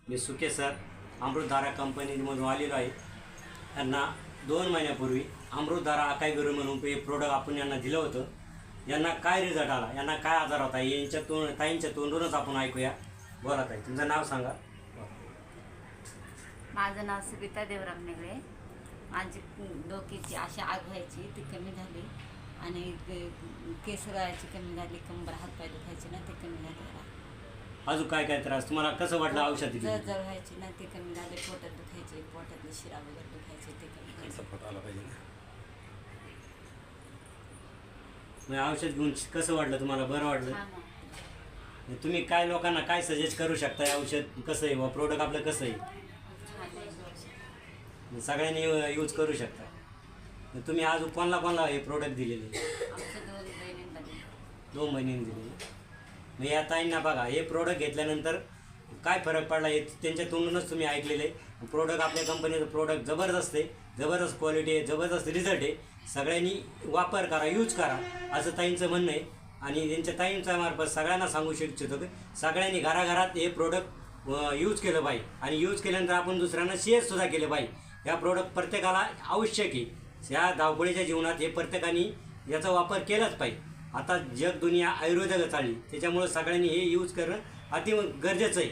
मी सुके सर अमृतधारा कंपनीमधून आलेलो आहे. यांना 2 महिन्यापूर्वी अमृतधारा अकाई म्हणून हे प्रोडक्ट आपण यांना दिलं होतं. यांना काय रिझल्ट आला, यांना काय आजार होता, यांच्या ताईंच्या तोंडूनच आपण ऐकूया. बोला ताई, तुमचं नाव सांगा. माझं नाव सविता देवराम नेगळे. माझी डोक्याची अशी आग व्हायची ती कमी झाली आणि केस गळायची कमी झाली, कंबर हातपाय दुखायचे ना ते कमी झाले. अजून काय काय त्रास तुम्हाला कसं वाटलं औषध दिली? जळजळ व्हायची ना ते कमी झाले, पोटात दुखायचे, पोटातले शिरा वगैरे दुखायचे ते कमी झाले. फोटो आला पाहिजे ना. मग औषध घेऊन कसं वाटलं तुम्हाला? बरं वाटलं? छान वाटलं. तुम्ही काय लोकांना काय सजेस्ट करू शकता? हे औषध कसं आहे व प्रोडक्ट आपलं कसं आहे? छान आहे. सगळ्यांनी यूज करू शकता. तुम्ही आज कोणाला हे प्रोडक्ट दिलेले? आमच्या 2 बहिणींना दिलं. 2 महिन्यांनी दिलेले. मग या ताईंना बघा, हे प्रोडक्ट घेतल्यानंतर काय फरक पडला हे त्यांच्या तोंडूनच तुम्ही ऐकलेले. प्रोडक्ट आपल्या कंपनीचं प्रोडक्ट जबरदस्त आहे, जबरदस्त क्वालिटी आहे, जबरदस्त रिझल्ट आहे. सगळ्यांनी वापर करा, यूज करा असं ताईंचं म्हणणं आहे. आणि त्यांच्या ताईंच्या मार्फत सगळ्यांना सांगू इच्छितो की सगळ्यांनी घराघरात हे प्रोडक्ट यूज केलं पाहिजे. आणि यूज केल्यानंतर आपण दुसऱ्यांना शेअरसुद्धा केले पाहिजे. या प्रोडक्ट प्रत्येकाला आवश्यक आहे. या धावपळीच्या जीवनात हे प्रत्येकाने याचा वापर केलाच पाहिजे. आता जग दुनिया आयुर्वेदाकडे चालली, त्याच्यामुळं सगळ्यांनी हे यूज करणं अति गरजेचं आहे.